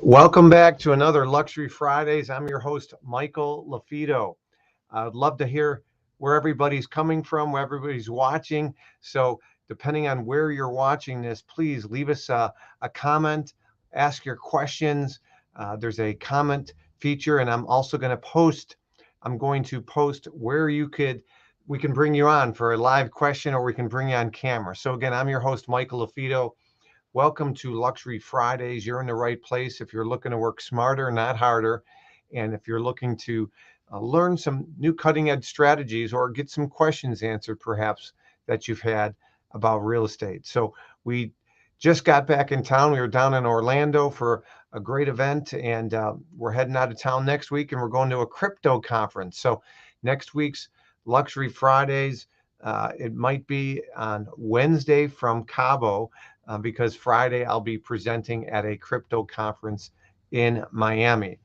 Welcome back to another Luxury Fridays. I'm your host, Michael LaFido. I'd love to hear where everybody's coming from, where everybody's watching. So depending on where you're watching this, please leave us a comment, ask your questions. There's a comment feature, and I'm going to post where we can bring you on for a live question, or we can bring you on camera. So again, I'm your host, Michael LaFido. Welcome to Luxury Fridays. You're in the right place if you're looking to work smarter, not harder. And if you're looking to learn some new cutting edge strategies or get some questions answered, perhaps, that you've had about real estate. So we just got back in town. We were down in Orlando for a great event, and we're heading out of town next week, and we're going to a crypto conference. So next week's Luxury Fridays, it might be on Wednesday from Cabo, because Friday I'll be presenting at a crypto conference in Miami.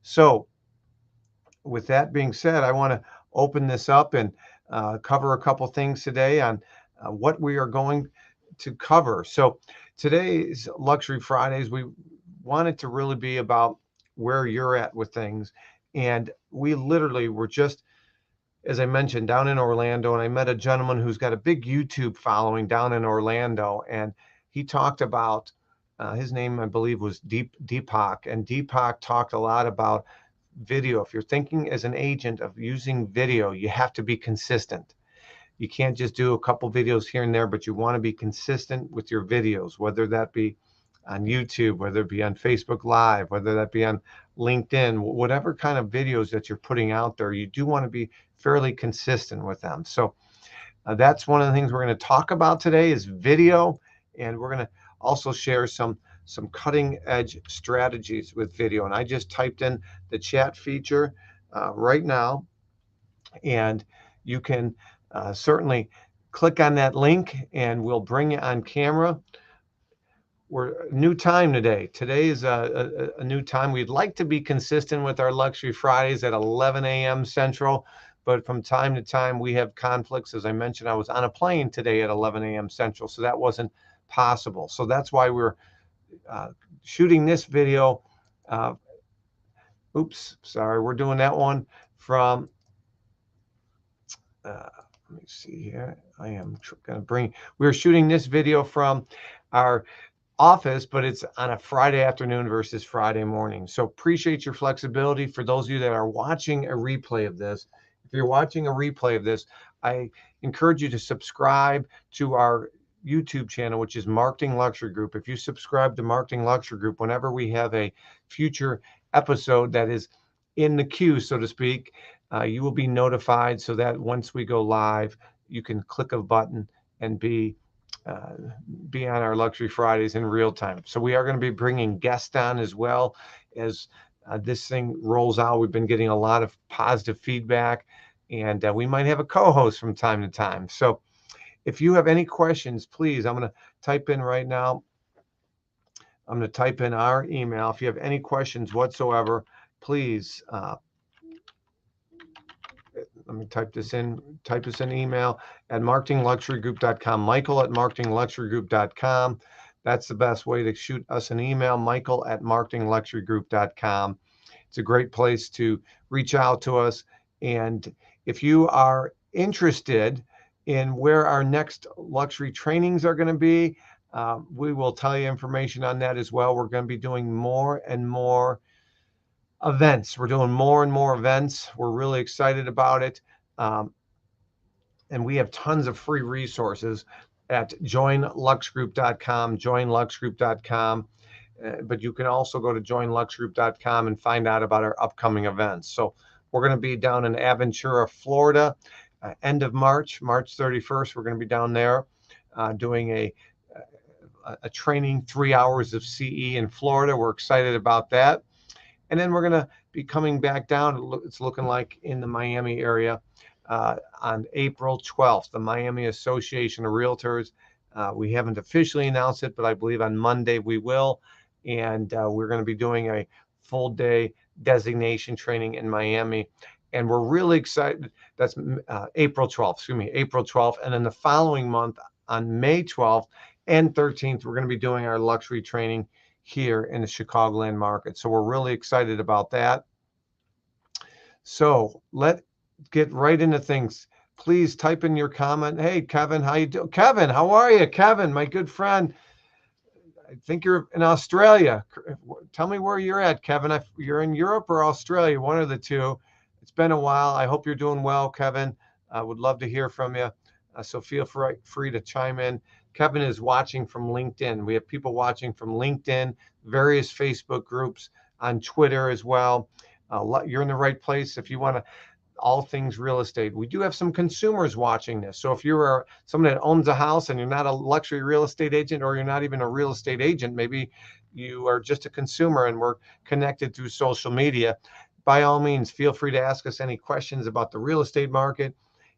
So with that being said, I want to open this up and cover a couple things today on what we are going to cover. So today's Luxury Fridays, we want it to really be about where you're at with things. And we literally were just, as I mentioned, down in Orlando, and I met a gentleman who's got a big YouTube following down in Orlando, and he talked about, his name, I believe, was Deepak, and Deepak talked a lot about video. If you're thinking as an agent of using video, you have to be consistent. You can't just do a couple videos here and there, but you want to be consistent with your videos, whether that be on YouTube, whether it be on Facebook Live, whether that be on LinkedIn, whatever kind of videos that you're putting out there, you do want to be fairly consistent with them. So that's one of the things we're going to talk about today is video, and we're going to also share some cutting edge strategies with video. And I just typed in the chat feature right now, and you can certainly click on that link and we'll bring you on camera. We're new time today. Today is a new time. We'd like to be consistent with our Luxury Fridays at 11 a.m. Central, but from time to time we have conflicts. As I mentioned, I was on a plane today at 11 a.m. Central, so that wasn't possible. So that's why we're shooting this video. We're doing that one from, let me see here. I am going to we're shooting this video from our office, but it's on a Friday afternoon versus Friday morning. So appreciate your flexibility. For those of you that are watching a replay of this, if you're watching a replay of this, I encourage you to subscribe to our YouTube channel, which is Marketing Luxury Group. If you subscribe to Marketing Luxury Group, whenever we have a future episode that is in the queue, so to speak, you will be notified, so that once we go live, you can click a button and be on our Luxury Fridays in real time. So we are going to be bringing guests on as well as this thing rolls out. We've been getting a lot of positive feedback, and we might have a co-host from time to time. So if you have any questions, please, I'm going to type in right now. I'm going to type in our email. If you have any questions whatsoever, please let me type this in email at marketingluxurygroup.com, Michael at marketingluxurygroup.com. That's the best way to shoot us an email, Michael at marketingluxurygroup.com. It's a great place to reach out to us. And if you are interested in where our next luxury trainings are going to be, we will tell you information on that as well. We're going to be doing more and more events. We're doing more and more events. We're really excited about it. And we have tons of free resources at joinluxegroup.com, joinluxegroup.com. But you can also go to joinluxegroup.com and find out about our upcoming events. So we're going to be down in Aventura, Florida, end of March 31st. We're going to be down there doing a training, 3 hours of CE in Florida. We're excited about that. And then we're going to be coming back down. It's looking like in the Miami area on April 12th, the Miami Association of Realtors. We haven't officially announced it, but I believe on Monday we will. And we're going to be doing a full day designation training in Miami. And we're really excited. That's April 12th, April 12th. And then the following month on May 12th and 13th, we're going to be doing our luxury training here in the Chicagoland market. So we're really excited about that. So let's get right into things. Please type in your comment. Hey, Kevin, how you doing? Kevin, how are you? Kevin, my good friend. I think you're in Australia. Tell me where you're at, Kevin. You're in Europe or Australia, one of the two. It's been a while. I hope you're doing well, Kevin. I would love to hear from you. So feel free to chime in. Kevin is watching from LinkedIn. We have people watching from LinkedIn, various Facebook groups, on Twitter as well. You're in the right place if you want to all things real estate. We do have some consumers watching this. So if you're someone that owns a house and you're not a luxury real estate agent, or you're not even a real estate agent, maybe you are just a consumer and we're connected through social media, by all means, feel free to ask us any questions about the real estate market,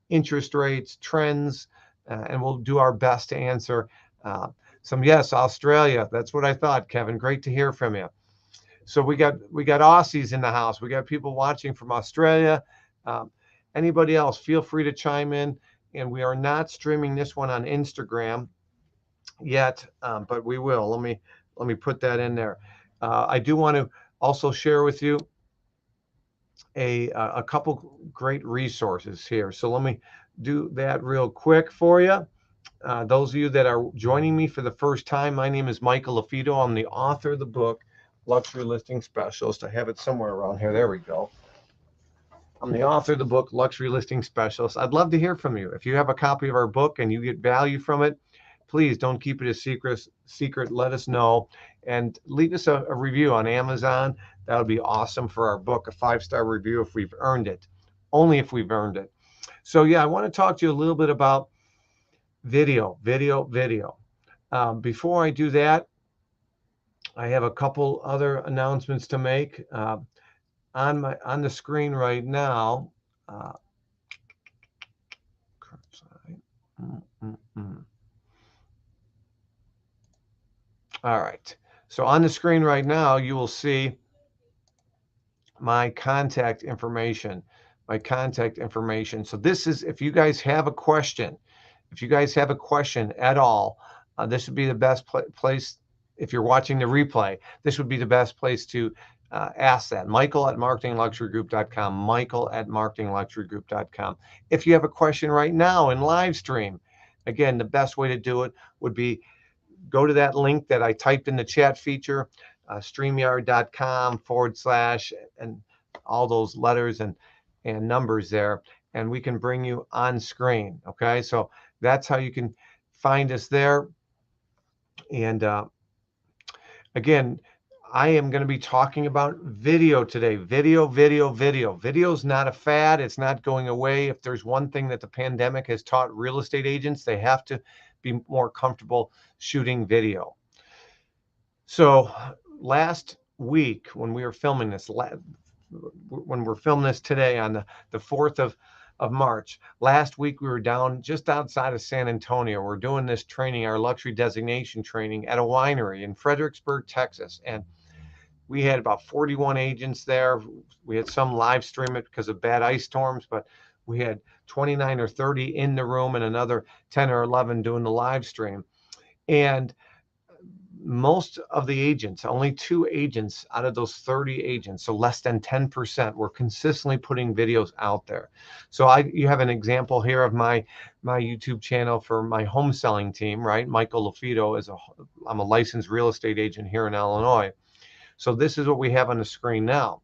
interest rates, trends, and we'll do our best to answer yes, Australia. That's what I thought, Kevin. Great to hear from you. So we got Aussies in the house. We got people watching from Australia. Anybody else, feel free to chime in. And we are not streaming this one on Instagram yet, but we will. Let me put that in there. I do want to also share with you a couple great resources here. So let me do that real quick for you. Those of you that are joining me for the first time, my name is Michael LaFido. I'm the author of the book, Luxury Listing Specialist. I have it somewhere around here. There we go. I'm the author of the book, Luxury Listing Specialist. I'd love to hear from you. If you have a copy of our book and you get value from it, please don't keep it a secret. Let us know and leave us a review on Amazon. That would be awesome for our book, a 5-star review if we've earned it, only if we've earned it. So yeah, I want to talk to you a little bit about video. Before I do that, I have a couple other announcements to make. On the screen right now, all right. So on the screen right now, you will see my contact information. So this is, if you guys have a question, at all, this would be the best place. If you're watching the replay, this would be the best place to ask that. Michael@marketingluxurygroup.com. Michael@marketingluxurygroup.com. If you have a question right now in live stream, again, the best way to do it would be go to that link that I typed in the chat feature, StreamYard.com / and all those letters and numbers there, and we can bring you on screen. Okay, so that's how you can find us there. And again, I am going to be talking about video today. Video. Video is not a fad. It's not going away. If there's one thing that the pandemic has taught real estate agents, they have to be more comfortable shooting video. So last week, when we were filming this, when we're filming this today on the 4th of March, last week we were down just outside of San Antonio. We're doing this training, our luxury designation training, at a winery in Fredericksburg, Texas. And we had about 41 agents there. We had some live stream it because of bad ice storms, but we had 29 or 30 in the room and another 10 or 11 doing the live stream. And most of the agents, only 2 agents out of those 30 agents, so less than 10%, were consistently putting videos out there. So you have an example here of my YouTube channel for my home selling team, right? Michael LaFido I'm a licensed real estate agent here in Illinois. So this is what we have on the screen now.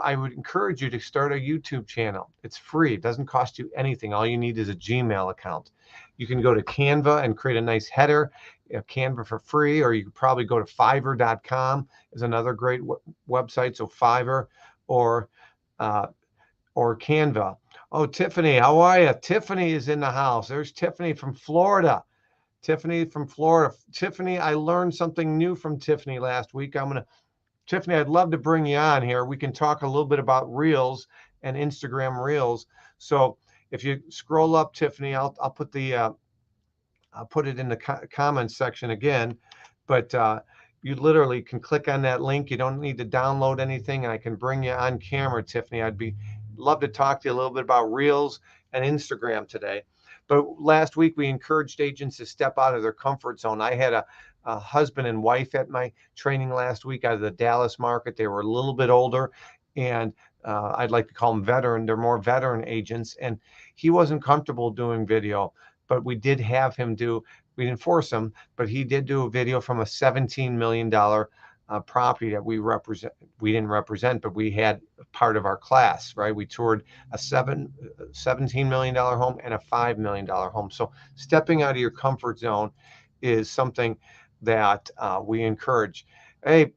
I would encourage you to start a YouTube channel. It's free. It doesn't cost you anything. All you need is a Gmail account. You can go to Canva and create a nice header, Canva for free, or you could probably go to Fiverr.com is another great website. So Fiverr or Canva. Oh, Tiffany, how are you? Tiffany is in the house. There's Tiffany from Florida. Tiffany, I learned something new from Tiffany last week. I'm going to Tiffany, I'd love to bring you on here. We can talk a little bit about Reels and Instagram Reels. So if you scroll up, Tiffany, I'll put I'll put it in the comments section again, but you literally can click on that link. You don't need to download anything. I can bring you on camera, Tiffany. Love to talk to you a little bit about Reels and Instagram today. But last week we encouraged agents to step out of their comfort zone. I had a husband and wife at my training last week out of the Dallas market. They were a little bit older, and I'd like to call them veteran. They're more veteran agents, and he wasn't comfortable doing video, but we did have him do. We didn't force him, but he did do a video from a $17 million property that we didn't represent, but we had part of our class, right? We toured a $17 million home and a $5 million home. So stepping out of your comfort zone is something that we encourage. Hey,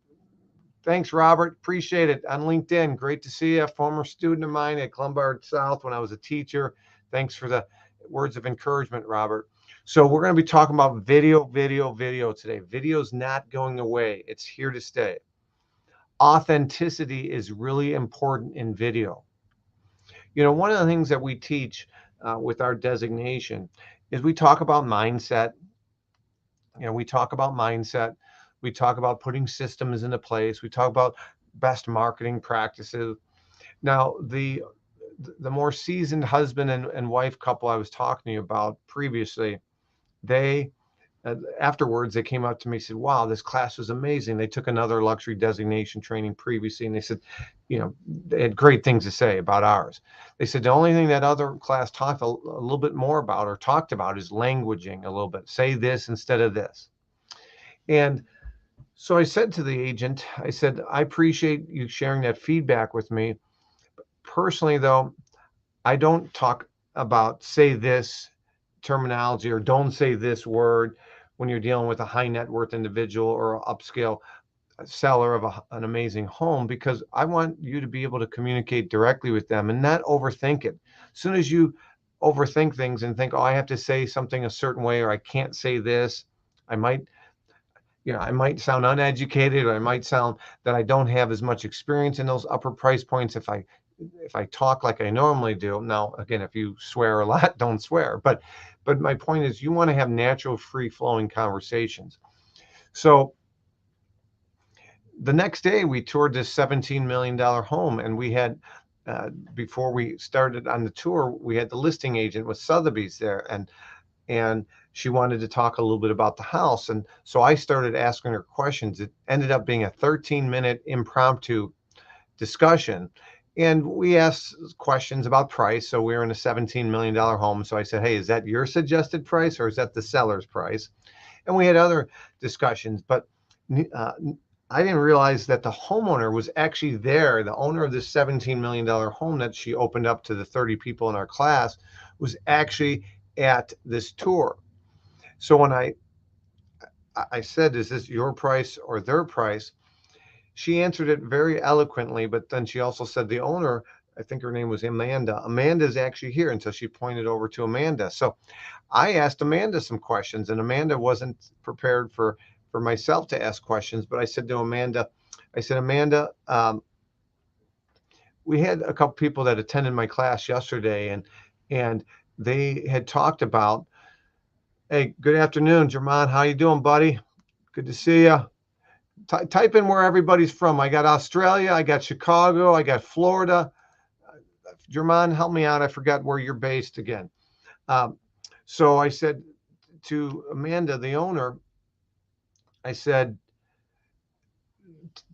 thanks, Robert. Appreciate it. On LinkedIn, great to see you. Former student of mine at Columbard South when I was a teacher. Thanks for the words of encouragement, Robert. So we're going to be talking about video today. Video's not going away. It's here to stay. Authenticity is really important in video. You know, one of the things that we teach with our designation is we talk about mindset. You know, we talk about mindset. We talk about putting systems into place. We talk about best marketing practices. Now, the more seasoned husband and wife couple I was talking to you about previously, they afterwards they came up to me and said, wow, this class was amazing. They took another luxury designation training previously, and they said, you know, they had great things to say about ours. They said the only thing that other class talked a little bit more about or talked about is languaging a little bit. Say this instead of this. And so I said to the agent, I said, I appreciate you sharing that feedback with me. Personally, though, I don't talk about say this terminology or don't say this word when you're dealing with a high net worth individual or an upscale seller of an amazing home, because I want you to be able to communicate directly with them and not overthink it. As soon as you overthink things and think, oh, I have to say something a certain way, or I can't say this, I might sound uneducated, or I might sound that I don't have as much experience in those upper price points if I talk like I normally do. Now, again, if you swear a lot, don't swear. But my point is, you want to have natural, free-flowing conversations. So the next day, we toured this $17 million home, and we had, before we started on the tour, we had the listing agent with Sotheby's there, and she wanted to talk a little bit about the house. And so I started asking her questions. It ended up being a 13-minute impromptu discussion. And we asked questions about price. So we were in a $17 million home. So I said, hey, is that your suggested price or is that the seller's price? And we had other discussions, but I didn't realize that the homeowner was actually there. The owner of this $17 million home that she opened up to the 30 people in our class was actually at this tour. So when I said, is this your price or their price? She answered it very eloquently, but then she also said the owner, I think her name was Amanda. Amanda is actually here. And so she pointed over to Amanda. So I asked Amanda some questions, and Amanda wasn't prepared for myself to ask questions. But I said to Amanda, we had a couple people that attended my class yesterday, and they had talked about, hey, good afternoon, Jermon. How you doing, buddy? Good to see you. Type in where everybody's from. I got Australia, I got Chicago, I got Florida. Jermon, help me out. I forgot where you're based again. So I said to Amanda, the owner, I said,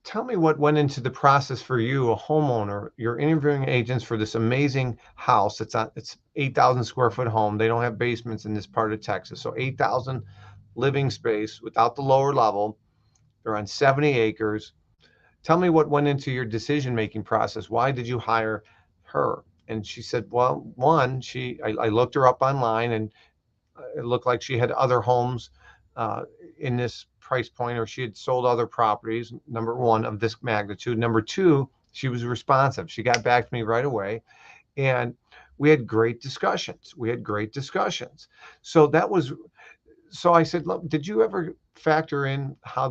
tell me what went into the process for you, a homeowner. You're interviewing agents for this amazing house. It's 8,000 square foot home. They don't have basements in this part of Texas. So 8,000 living space without the lower level. They're on 70 acres. Tell me what went into your decision-making process. Why did you hire her? And she said, well, one, I looked her up online, and it looked like she had other homes in this price point, or she had sold other properties, number one, of this magnitude. Number two, she was responsive. She got back to me right away, and we had great discussions. So I said, look, did you ever factor in how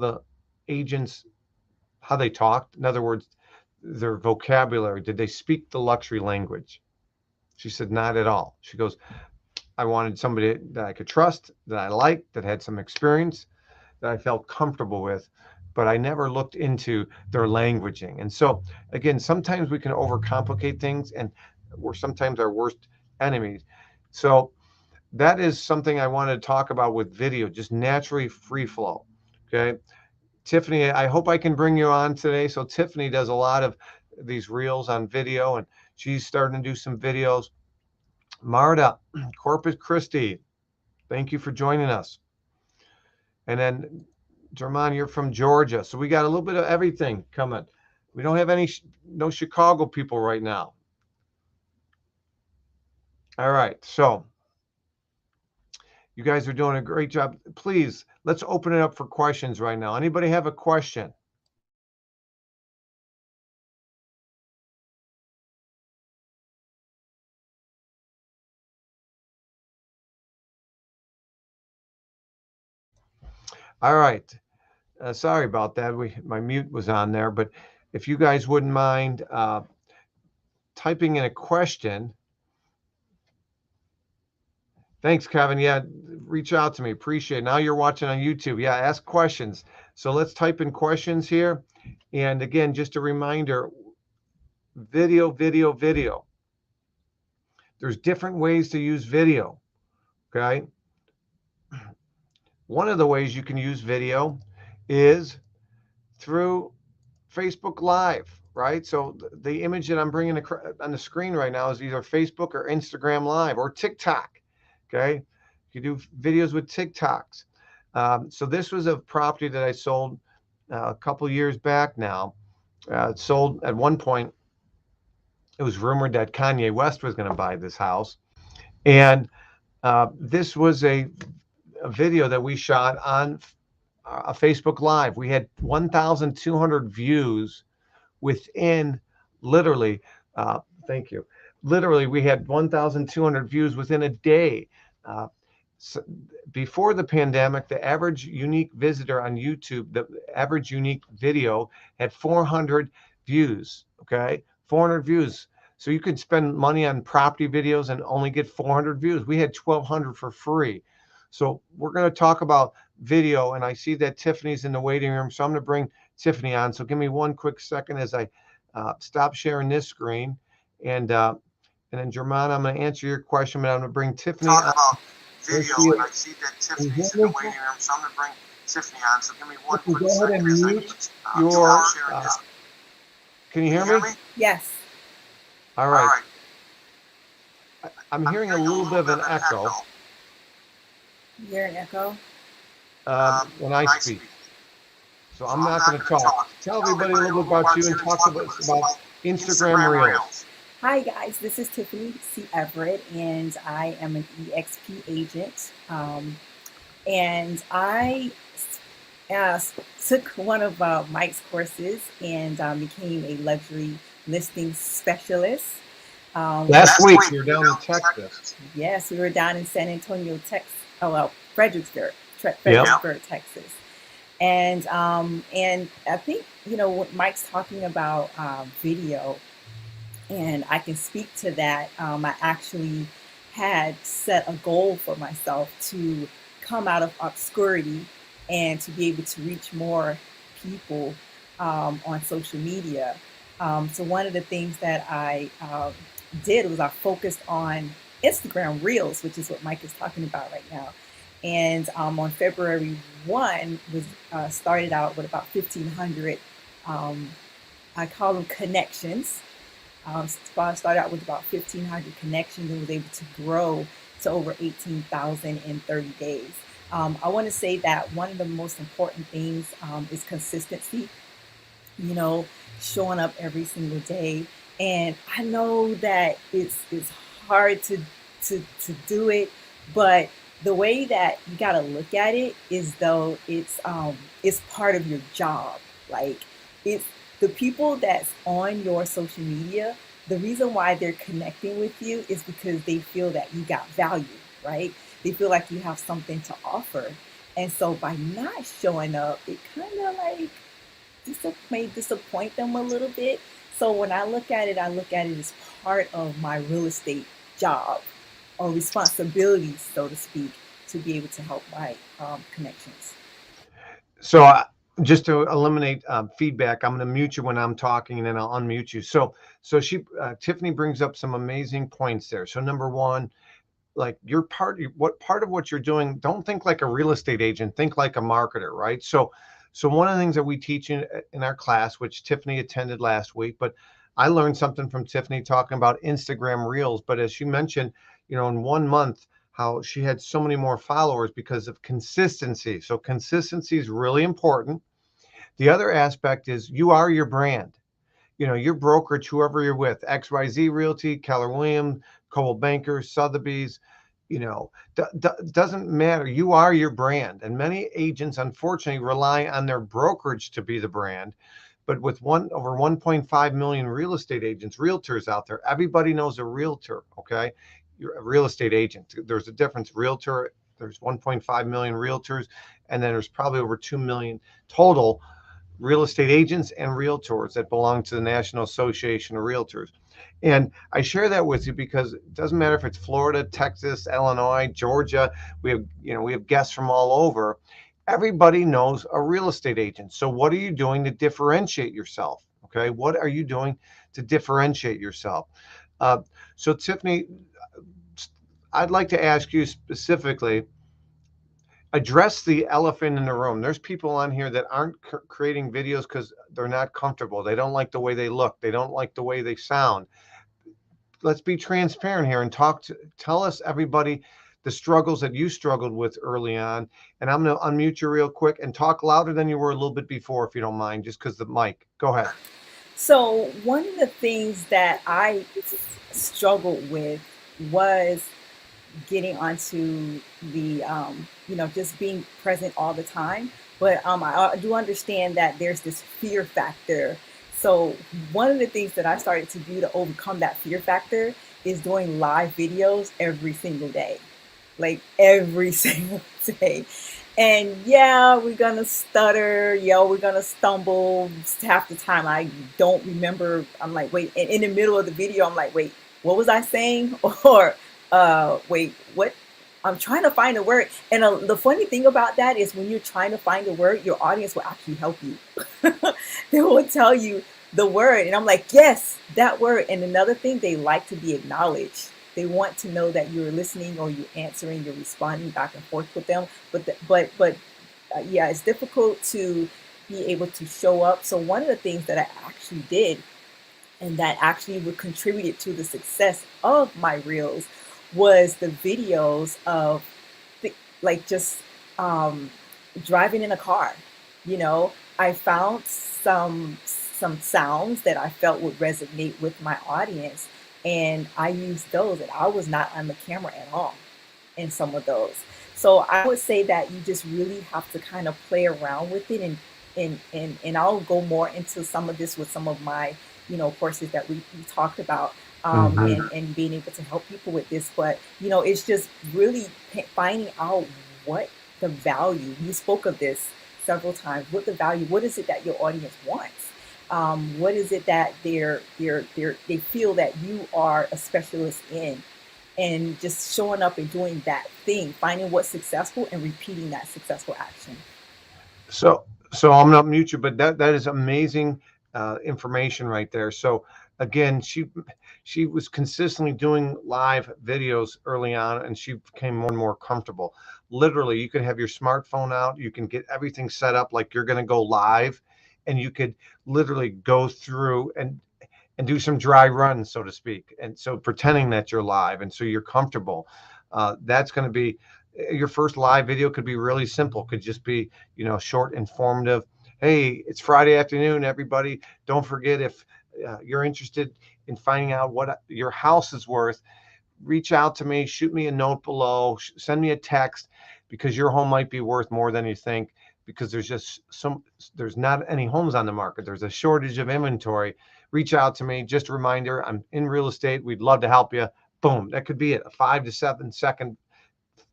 how they talked. In other words, their vocabulary. Did they speak the luxury language? She said, not at all. She goes, I wanted somebody that I could trust, that I liked, that had some experience, that I felt comfortable with, but I never looked into their languaging. And so, again, sometimes we can overcomplicate things, and we're sometimes our worst enemies. So that is something I wanted to talk about with video, just naturally free flow. Okay. Tiffany, I hope I can bring you on today. So Tiffany does a lot of these reels on video, and she's starting to do some videos. Marta, Corpus Christi, thank you for joining us. And then German, you're from Georgia. So we got a little bit of everything coming. We don't have no Chicago people right now. All right. So you guys are doing a great job. Please, let's open it up for questions right now. Anybody have a question? All right. Sorry about that. My mute was on there, but if you guys wouldn't mind typing in a question. Thanks, Kevin. Yeah, reach out to me. Appreciate it. Now you're watching on YouTube. Yeah, ask questions. So let's type in questions here. And again, just a reminder, video, video, video. There's different ways to use video, okay? One of the ways you can use video is through Facebook Live, right? So the image that I'm bringing on the screen right now is either Facebook or Instagram Live or TikTok, okay? You do videos with TikToks. So this was a property that I sold a couple years back now. It sold at one point. It was rumored that Kanye West was going to buy this house. And this was a video that we shot on a Facebook Live. We had 1,200 views within literally, thank you. Literally, we had 1,200 views within a day. So before the pandemic, the average unique visitor on YouTube, the average unique video had 400 views, okay? 400 views. So you could spend money on property videos and only get 400 views. We had 1,200 for free. So we're going to talk about video, and I see that Tiffany's in the waiting room, so I'm going to bring Tiffany on. So give me one quick second as I stop sharing this screen. And then, German, I'm going to answer your question, but I'm going to bring Tiffany on. Video, and I see that Tiffany's in the waiting room, so I'm going to bring Tiffany on. So give me one quick second as I your. Can you hear me? Yes. All right. I'm hearing a little bit of an echo. You hear an echo? When I speak. So I'm not going to talk. Tell everybody a little bit about you and talk to us about Instagram Reels. Hi guys, this is Tiffany C. Everett, and I am an EXP agent. And I took one of Mike's courses and became a luxury listing specialist. Last week we were down in Texas. Yes, we were down in San Antonio, Texas. Oh well, Fredericksburg, Texas. And I think what Mike's talking about video. And I can speak to that. I actually had set a goal for myself to come out of obscurity and to be able to reach more people on social media. So one of the things that I did was I focused on Instagram Reels, which is what Mike is talking about right now. And on February 1, was started out with about 1,500, I call them connections. I started out with about 1,500 connections and was able to grow to over 18,000 in 30 days. I want to say that one of the most important things is consistency, showing up every single day. And I know that it's hard to do it, but the way that you got to look at it is though it's part of your job. Like it's the people that's on your social media, the reason why they're connecting with you is because they feel that you got value, right? They feel like you have something to offer. And so by not showing up, it kind of like may disappoint them a little bit. So when I look at it, I look at it as part of my real estate job or responsibilities, so to speak, to be able to help my connections. So just to eliminate feedback, I'm going to mute you when I'm talking, and then I'll unmute you. So Tiffany brings up some amazing points there. So number one, like what part of what you're doing, don't think like a real estate agent, think like a marketer, right? So one of the things that we teach in our class, which Tiffany attended last week, but I learned something from Tiffany talking about Instagram Reels. But as she mentioned, in 1 month, how she had so many more followers because of consistency. So consistency is really important. The other aspect is you are your brand. Your brokerage, whoever you're with, XYZ Realty, Keller Williams, Coldwell Banker, Sotheby's, doesn't matter. You are your brand. And many agents, unfortunately, rely on their brokerage to be the brand. But with over 1.5 million real estate agents, realtors out there, everybody knows a realtor, okay? You're a real estate agent. There's a difference. Realtor, there's 1.5 million realtors, and then there's probably over 2 million total real estate agents and realtors that belong to the National Association of Realtors. And I share that with you because it doesn't matter if it's Florida, Texas, Illinois, Georgia. We have guests from all over. Everybody knows a real estate agent. So what are you doing to differentiate yourself? Okay, what are you doing to differentiate yourself? Uh, so Tiffany, I'd like to ask you specifically, address the elephant in the room. There's people on here that aren't creating videos because they're not comfortable. They don't like the way they look. They don't like the way they sound. Let's be transparent here and tell us, everybody, the struggles that you struggled with early on. And I'm going to unmute you real quick and talk louder than you were a little bit before, if you don't mind, just because the mic. Go ahead. So one of the things that I struggled with was getting onto the just being present all the time. But I do understand that there's this fear factor. So one of the things that I started to do to overcome that fear factor is doing live videos every single day, like every single day. And yeah, we're gonna stutter. Yeah, we're gonna stumble. Half the time, I don't remember. I'm like, wait. And in the middle of the video, I'm like, wait, what was I saying? Or, wait, what? I'm trying to find a word. And the funny thing about that is, when you're trying to find a word, your audience will actually help you. They will tell you the word, and I'm like, yes, that word. And another thing, they like to be acknowledged. They want to know that you're listening, or you're answering, you're responding back and forth with them. But yeah, it's difficult to be able to show up. So one of the things that I actually did, and that actually would contributed to the success of my reels, was the videos of like just driving in a car. You know, I found some sounds that I felt would resonate with my audience, and I used those, and I was not on the camera at all in some of those. So I would say that you just really have to kind of play around with it, and I'll go more into some of this with some of my courses that we talked about, and being able to help people with this. But it's just really finding out what the value. You spoke of this several times. What the value? What is it that your audience wants? What is it that they feel that you are a specialist in? And just showing up and doing that thing, finding what's successful and repeating that successful action. So I'm not mute you, but that is amazing information right there. So again, she was consistently doing live videos early on, and she became more and more comfortable. Literally, you could have your smartphone out, you can get everything set up like you're going to go live, and you could literally go through and do some dry runs, so to speak. And so pretending that you're live, and so you're comfortable. That's going to be your first live video. Could be really simple. Could just be, short, informative. Hey, it's Friday afternoon, everybody. Don't forget, if you're interested in finding out what your house is worth, reach out to me, shoot me a note below, send me a text, because your home might be worth more than you think, because there's not any homes on the market. There's a shortage of inventory. Reach out to me. Just a reminder, I'm in real estate. We'd love to help you. Boom. That could be it. A 5 to 7 second,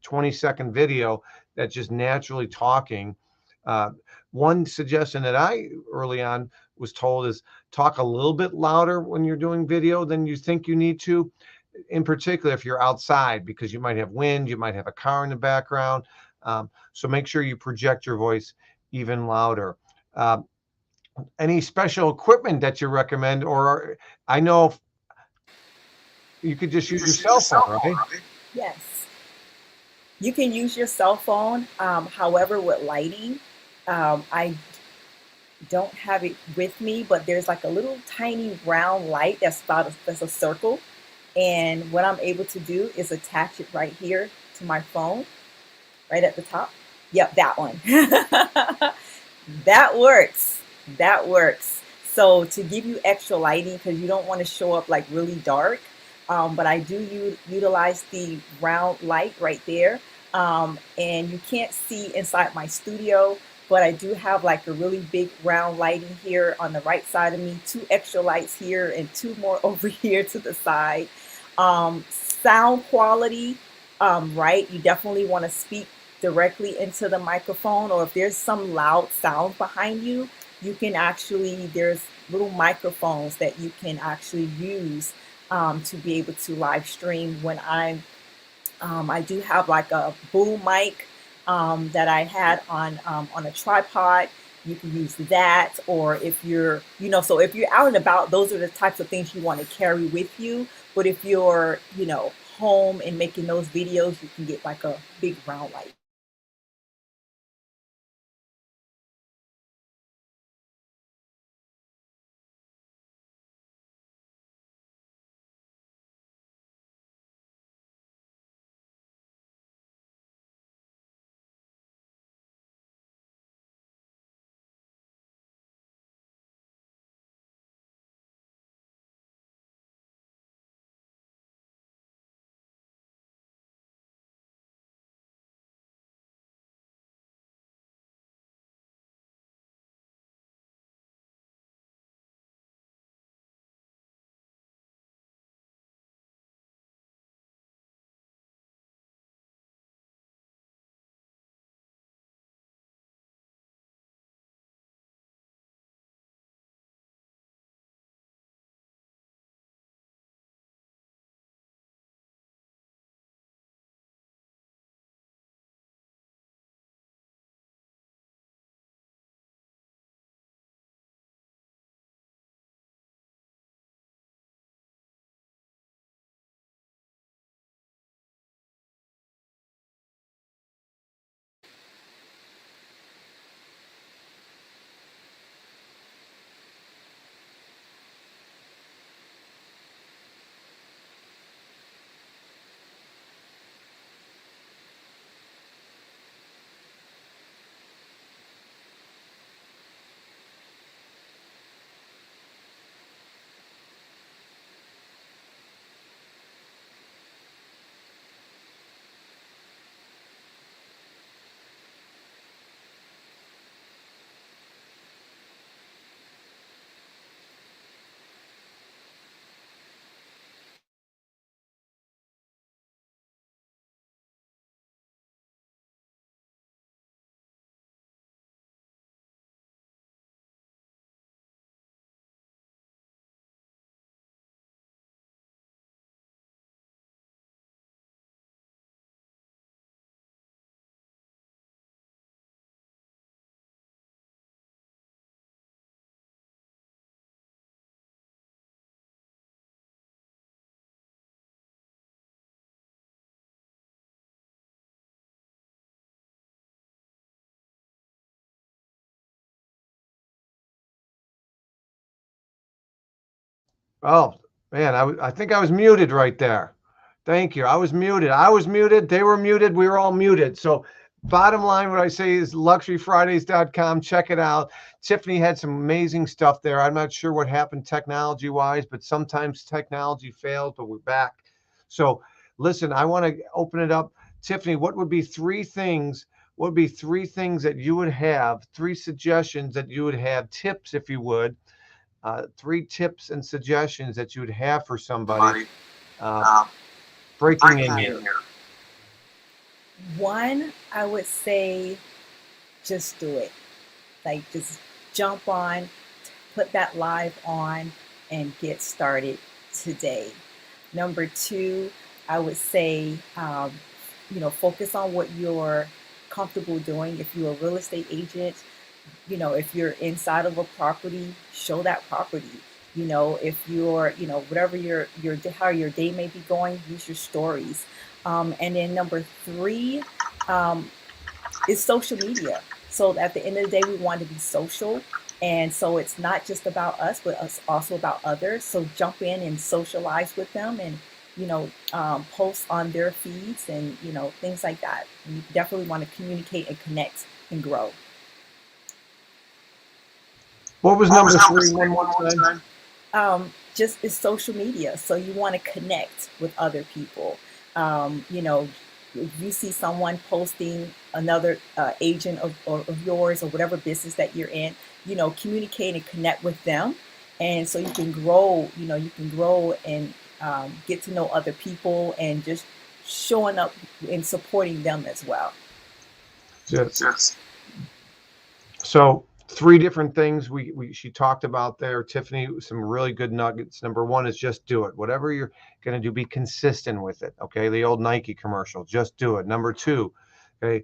20-second video that's just naturally talking. One suggestion that I early on was told is talk a little bit louder when you're doing video than you think you need to, in particular if you're outside, because you might have wind, you might have a car in the background. So make sure you project your voice even louder. Um, any special equipment that you recommend, or I know you could just use your cell phone, right? Yes. You can use your cell phone. However, with lighting, I don't have it with me, but there's like a little tiny round light that's a circle. And what I'm able to do is attach it right here to my phone, right at the top. Yep, that one. That works. That works. So to give you extra lighting, because you don't want to show up like really dark, but I do utilize the round light right there. And you can't see inside my studio, but I do have like a really big round lighting here on the right side of me, two extra lights here and two more over here to the side. Sound quality, right? You definitely want to speak directly into the microphone, or if there's some loud sound behind you, you can actually, there's little microphones that you can actually use to be able to live stream when I do have like a boom mic that I had on a tripod. You can use that, or if you're, so if you're out and about, those are the types of things you want to carry with you. But if you're, home and making those videos, you can get like a big round light. Oh, man, I think I was muted right there. Thank you. I was muted. I was muted. They were muted. We were all muted. So bottom line, what I say is luxuryfridays.com. Check it out. Tiffany had some amazing stuff there. I'm not sure what happened technology wise, but sometimes technology fails, but we're back. So listen, I want to open it up. Tiffany, what would be three things? What would be three things that you would have, three suggestions that you would have, tips, if you would, three tips and suggestions that you would have for somebody uh, breaking in here? One, I would say just do it. Like, just jump on, put that live on, and get started today. Number two, I would say, focus on what you're comfortable doing. If you're a real estate agent, if you're inside of a property, show that property. If you're, whatever your how your day may be going, use your stories. And then number three, um, is social media. So at the end of the day, we want to be social. And so it's not just about us, but it's also about others. So jump in and socialize with them and, post on their feeds and, things like that. You definitely want to communicate and connect and grow. What was number three one more time? Just is social media. So you want to connect with other people. If you see someone posting another agent of yours or whatever business that you're in, communicate and connect with them. And so you can grow, and get to know other people and just showing up and supporting them as well. Yes. So 3 different things she talked about there, Tiffany, some really good nuggets. Number 1 is just do it. Whatever you're going to do, be consistent with it. Okay. The old Nike commercial, just do it. Number 2, okay,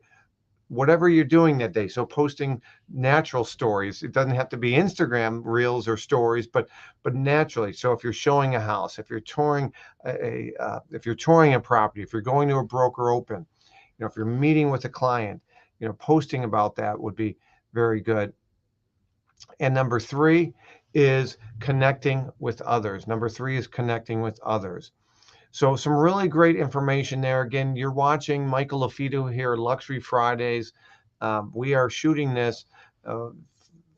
whatever you're doing that day. So posting natural stories, it doesn't have to be Instagram reels or stories, but naturally. So if you're showing a house, if you're touring if you're touring a property, if you're going to a broker open, if you're meeting with a client, posting about that would be very good. And number 3 is connecting with others. Number 3 is connecting with others. So some really great information there. Again, you're watching Michael LaFido here, Luxury Fridays. We are shooting this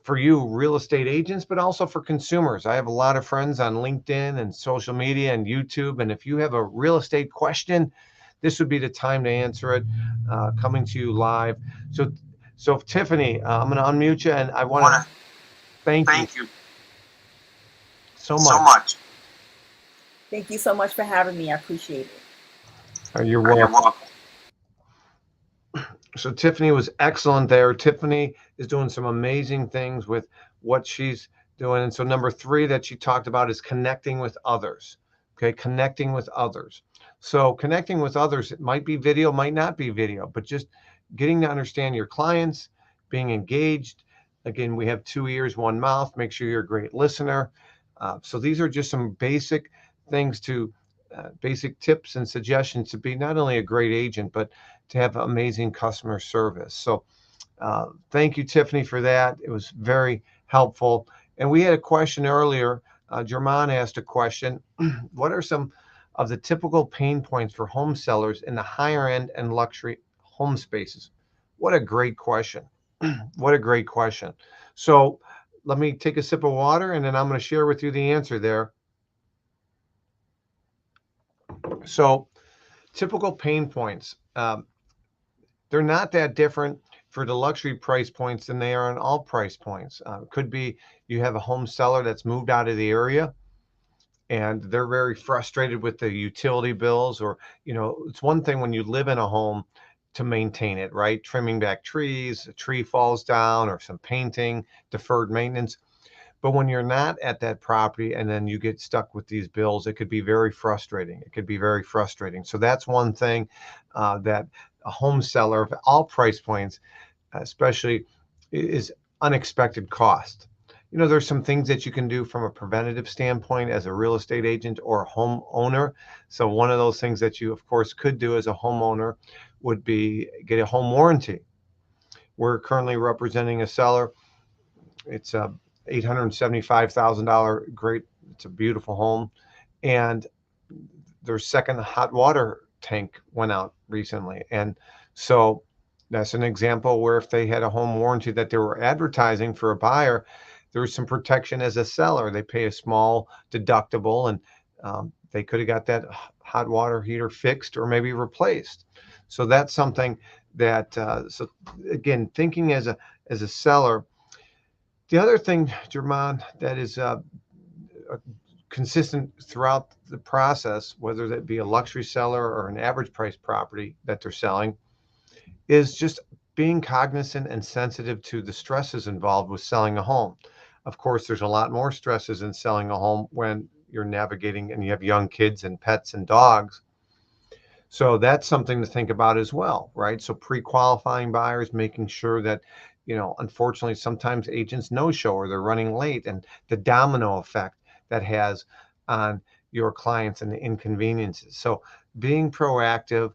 for you real estate agents, but also for consumers. I have a lot of friends on LinkedIn and social media and YouTube. And if you have a real estate question, this would be the time to answer it, coming to you live. So Tiffany, I'm going to unmute you, and I want to thank you so much. Thank you so much for having me. I appreciate it. You're welcome. So Tiffany was excellent there. Tiffany is doing some amazing things with what she's doing. And so number 3 that she talked about is connecting with others. Okay, connecting with others. So connecting with others, it might be video, might not be video, but just getting to understand your clients, being engaged. Again, we have 2 ears, 1 mouth. Make sure you're a great listener. So these are just some basic things basic tips and suggestions to be not only a great agent, but to have amazing customer service. So thank you, Tiffany, for that. It was very helpful. And we had a question earlier. German asked a question. What are some of the typical pain points for home sellers in the higher end and luxury home spaces? What a great question. What a great question. So let me take a sip of water, and then I'm going to share with you the answer there. So typical pain points. They're not that different for the luxury price points than they are on all price points. Could be you have a home seller that's moved out of the area and they're very frustrated with the utility bills, or, it's one thing when you live in a home to maintain it, right? Trimming back trees, a tree falls down, or some painting, deferred maintenance. But when you're not at that property and then you get stuck with these bills, it could be very frustrating. It could be very frustrating. So that's one thing that a home seller of all price points, especially, is unexpected cost. There's some things that you can do from a preventative standpoint as a real estate agent or a homeowner. So one of those things that you, of course, could do as a homeowner would be get a home warranty. We're currently representing a seller. It's a $875,000 great. It's a beautiful home, and their second hot water tank went out recently, and so that's an example where if they had a home warranty that they were advertising for a buyer, there was some protection as a seller. They pay a small deductible, and they could have got that hot water heater fixed or maybe replaced. So that's something that. So again, thinking as a seller. The other thing, German, that is consistent throughout the process, whether that be a luxury seller or an average price property that they're selling, is just being cognizant and sensitive to the stresses involved with selling a home. Of course, there's a lot more stresses in selling a home when you're navigating and you have young kids and pets and dogs. So that's something to think about as well, right? So pre-qualifying buyers, making sure that, unfortunately, sometimes agents no-show or they're running late, and the domino effect that has on your clients and the inconveniences. So being proactive,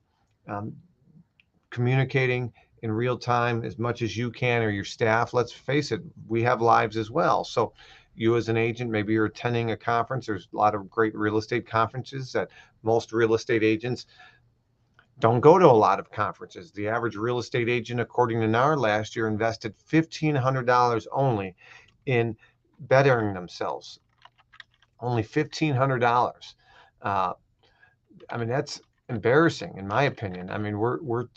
um, communicating in real time as much as you can, or your staff. Let's face it, we have lives as well. So you as an agent, maybe you're attending a conference. There's a lot of great real estate conferences that most real estate agents don't go to. A lot of conferences. The average real estate agent, according to NAR last year, invested $1,500 only in bettering themselves. Only $1,500. Uh, I mean, that's embarrassing in my opinion. I mean, we're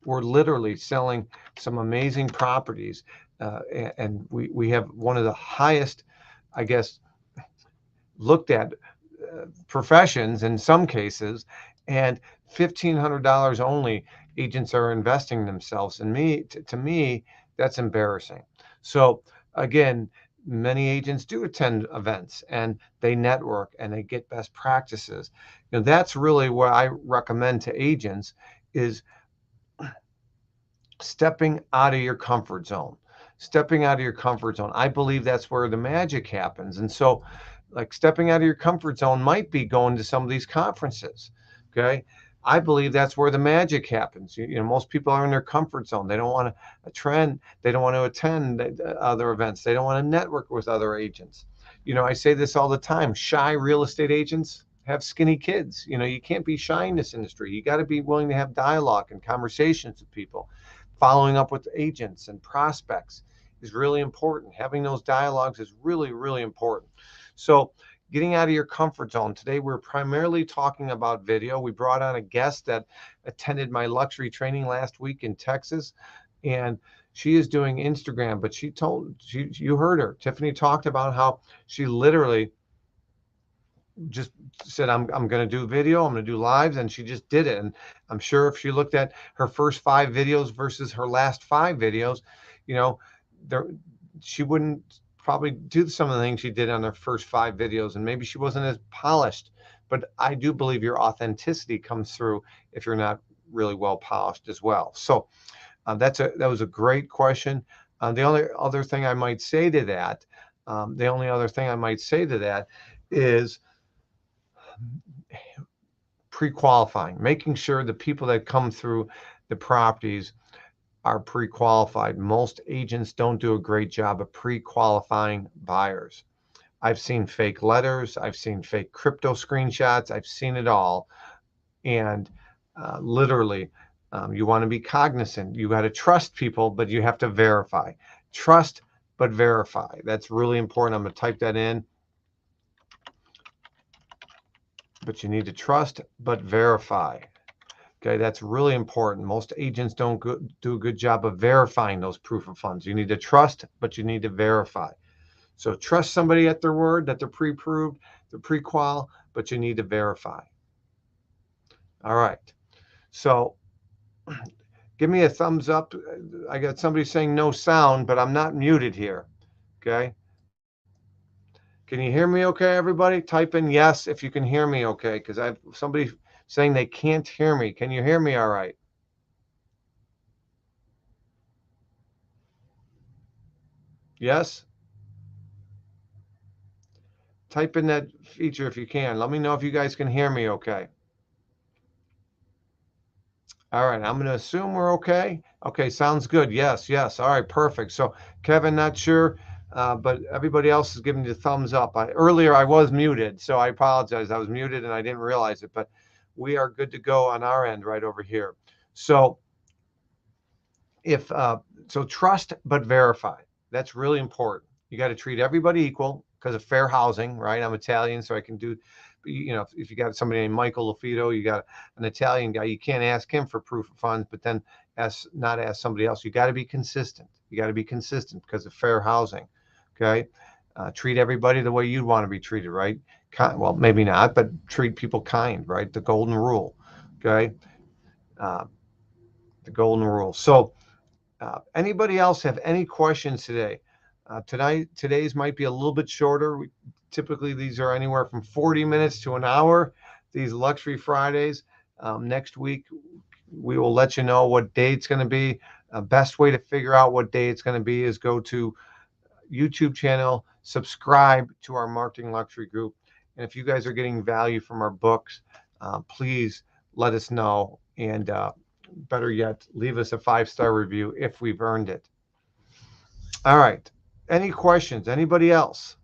literally selling some amazing properties, and we have one of the highest, I guess, looked at professions in some cases, and $1,500 only agents are investing themselves. And to me, that's embarrassing. So again, many agents do attend events and they network and they get best practices. That's really what I recommend to agents is stepping out of your comfort zone. Stepping out of your comfort zone. I believe that's where the magic happens. And so, like, stepping out of your comfort zone might be going to some of these conferences. Okay. I believe that's where the magic happens. Most people are in their comfort zone. They don't want to trend. They don't want to attend other events. They don't want to network with other agents. I say this all the time. Shy real estate agents have skinny kids. You can't be shy in this industry. You got to be willing to have dialogue and conversations with people. Following up with agents and prospects is really important. Having those dialogues is really, really important. So getting out of your comfort zone. Today, we're primarily talking about video. We brought on a guest that attended my luxury training last week in Texas, and she is doing Instagram, but you heard her. Tiffany talked about how she literally just said, I'm going to do video, I'm going to do lives, and she just did it. And I'm sure if she looked at her first 5 videos versus her last 5 videos, there she wouldn't probably do some of the things she did on her first 5 videos, and maybe she wasn't as polished. But I do believe your authenticity comes through if you're not really well polished as well. So that was a great question. The only other thing I might say to that, is pre-qualifying, making sure the people that come through the properties are pre-qualified. Most agents don't do a great job of pre-qualifying buyers. I've seen fake letters. I've seen fake crypto screenshots. I've seen it all. And literally, you want to be cognizant. You got to trust people, but you have to verify. Trust, but verify. That's really important. I'm going to type that in. But you need to trust, but verify. Okay, that's really important. Most agents don't do a good job of verifying those proof of funds. You need to trust, but you need to verify. So trust somebody at their word that they're pre-approved, they're pre-qual, but you need to verify. All right. So give me a thumbs up. I got somebody saying no sound, but I'm not muted here. Okay. Can you hear me okay, everybody? Type in yes if you can hear me okay, because I have somebody saying they can't hear me. Can you hear me all right? Yes? Type in that feature if you can. Let me know if you guys can hear me okay. All right, I'm going to assume we're okay. Okay, sounds good. Yes, yes. All right, perfect. So Kevin, not sure, but everybody else is giving you the thumbs up. Earlier I was muted, so I apologize. I was muted and I didn't realize it, but we are good to go on our end right over here. So so trust but verify. That's really important. You got to treat everybody equal because of fair housing, right? I'm Italian, so I can do, if you got somebody named Michael LaFido, you got an Italian guy, you can't ask him for proof of funds, but then not ask somebody else. You got to be consistent. You got to be consistent because of fair housing. Okay. Treat everybody the way you'd want to be treated, right? Well, maybe not, but treat people kind, right? The golden rule. Okay. The golden rule. So Anybody else have any questions today? Today's might be a little bit shorter. Typically, these are anywhere from 40 minutes to an hour, these Luxury Fridays. Next week, we will let you know what day it's going to be. Best way to figure out what day it's going to be is go to YouTube channel, subscribe to our Marketing Luxury group. And if you guys are getting value from our books, please let us know. And better yet, leave us a 5-star review if we've earned it. All right. Any questions? Anybody else?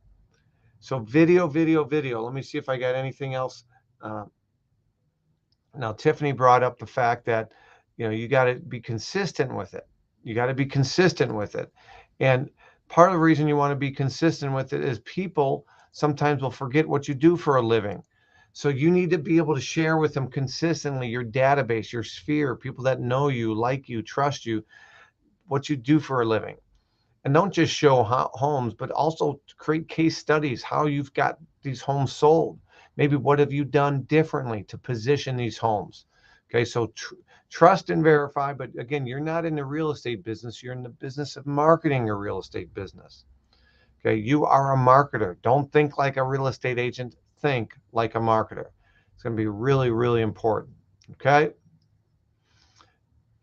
So video. Let me see if I got anything else. Now, Tiffany brought up the fact that, you got to be consistent with it. And part of the reason you want to be consistent with it is people sometimes will forget what you do for a living. So you need to be able to share with them consistently your database, your sphere, people that know you, like you, trust you, what you do for a living. And don't just show homes, but also create case studies, how you've got these homes sold. Maybe what have you done differently to position these homes? Okay, so trust and verify. But again, you're not in the real estate business. You're in the business of marketing your real estate business. Okay, you are a marketer. Don't think like a real estate agent. Think like a marketer. It's going to be really, really important. Okay.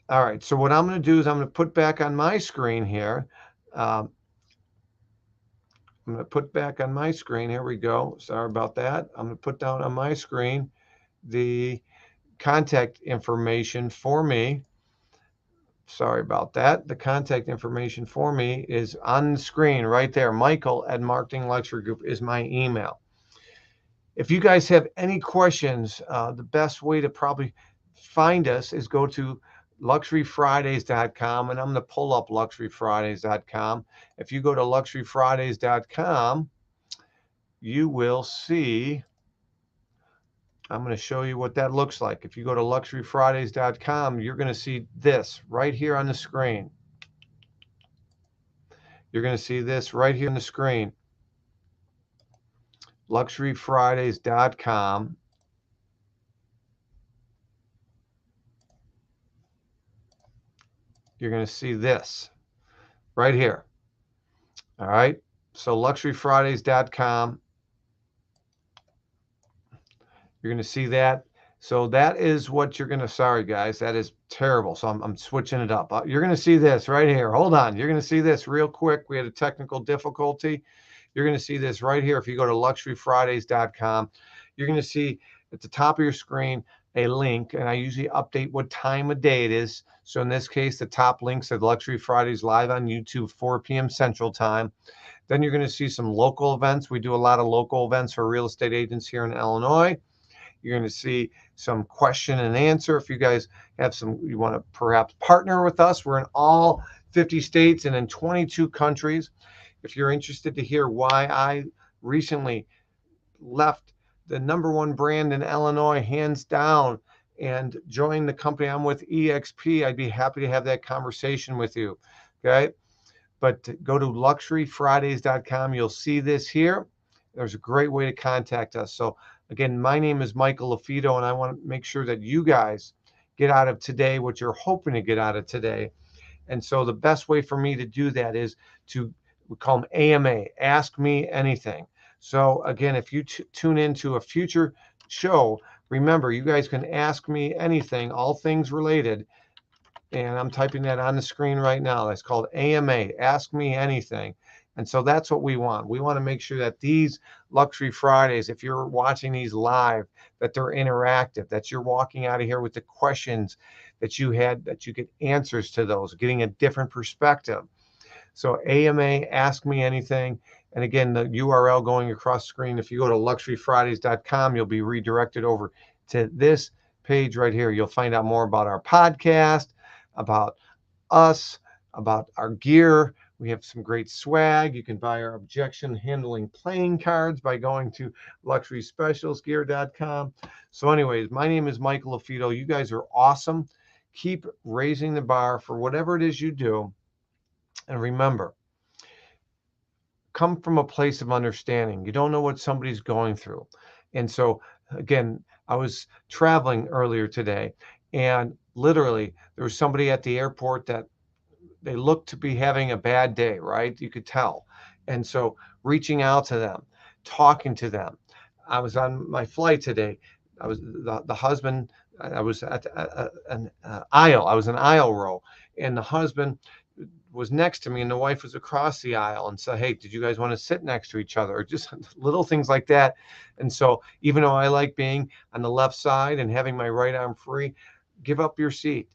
All right. So what I'm going to do is I'm going to put back on my screen here. I'm going to put back on my screen. Here we go. Sorry about that. I'm going to put down on my screen the contact information for me. Sorry about that. The contact information for me is on the screen right there. Michael at Marketing Luxury Group is my email. If you guys have any questions, the best way to probably find us is go to luxuryfridays.com, and I'm going to pull up luxuryfridays.com. If you go to luxuryfridays.com, you will see, I'm going to show you what that looks like. If you go to luxuryfridays.com, you're going to see this right here on the screen. You're going to see this right here on the screen. luxuryfridays.com. You're going to see this right here. All right. So luxuryfridays.com. You're going to see that. So that is what you're going to, sorry guys, that is terrible. So I'm switching it up. You're going to see this right here. Hold on. You're going to see this real quick. We had a technical difficulty. You're going to see this right here. If you go to luxuryfridays.com, you're going to see at the top of your screen a link, and I usually update what time of day it is. So in this case, the top link said Luxury Fridays live on YouTube, 4 p.m. Central Time. Then you're going to see some local events. We do a lot of local events for real estate agents here in Illinois. You're going to see some question and answer. If you guys have you want to perhaps partner with us, we're in all 50 states and in 22 countries. If you're interested to hear why I recently left the #1 brand in Illinois, hands down, and joined the company I'm with, EXP, I'd be happy to have that conversation with you. Okay. But go to luxuryfridays.com. You'll see this here. There's a great way to contact us. So again, my name is Michael LaFido, and I want to make sure that you guys get out of today what you're hoping to get out of today. And so the best way for me to do that is we call them AMA, Ask Me Anything. So again, if you tune into a future show, remember, you guys can ask me anything, all things related. And I'm typing that on the screen right now. That's called AMA, Ask Me Anything. And so that's what we want. We want to make sure that these Luxury Fridays, if you're watching these live, that they're interactive, that you're walking out of here with the questions that you had, that you get answers to those, getting a different perspective. So AMA, Ask Me Anything. And again, the URL going across the screen, if you go to luxuryfridays.com, you'll be redirected over to this page right here. You'll find out more about our podcast, about us, about our gear. We have some great swag. You can buy our objection handling playing cards by going to luxuryspecialsgear.com. So anyways, my name is Michael LaFido. You guys are awesome. Keep raising the bar for whatever it is you do. And remember, come from a place of understanding. You don't know what somebody's going through. And so, again, I was traveling earlier today, and literally there was somebody at the airport that they look to be having a bad day, right? You could tell. And so reaching out to them, talking to them. I was on my flight today. I was the husband. I was at an aisle. I was an aisle row, and the husband was next to me, and the wife was across the aisle, and said, "Hey, did you guys want to sit next to each other?" Or just little things like that. And so, even though I like being on the left side and having my right arm free, give up your seat.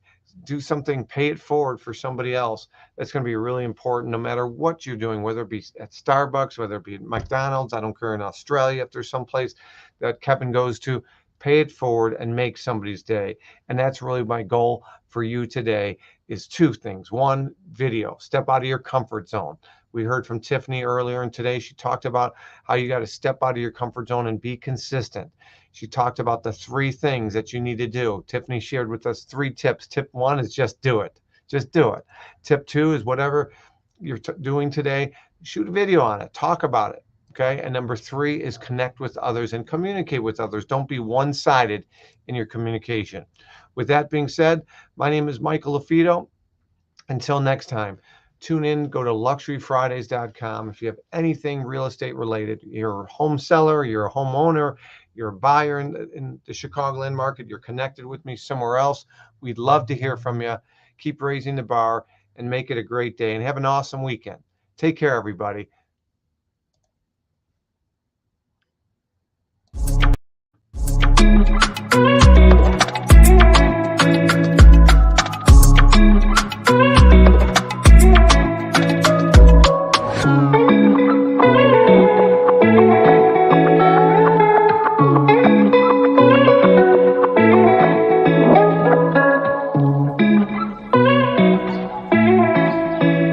Do something, pay it forward for somebody else. That's going to be really important no matter what you're doing, whether it be at Starbucks, whether it be at McDonald's. I don't care, in Australia, if there's some place that Kevin goes to, pay it forward and make somebody's day. And that's really my goal for you today, is two things. One, video. Step out of your comfort zone. We heard from Tiffany earlier, and today she talked about how you got to step out of your comfort zone and be consistent. She talked about the 3 things that you need to do. Tiffany shared with us 3 tips. Tip 1 is just do it. Just do it. Tip 2 is whatever you're doing today, shoot a video on it, talk about it. Okay. And number 3 is connect with others and communicate with others. Don't be one-sided in your communication. With that being said, my name is Michael LaFido. Until next time, tune in, go to luxuryfridays.com. If you have anything real estate related, you're a home seller, you're a homeowner, you're a buyer in the Chicagoland market, you're connected with me somewhere else, we'd love to hear from you. Keep raising the bar and make it a great day, and have an awesome weekend. Take care, everybody.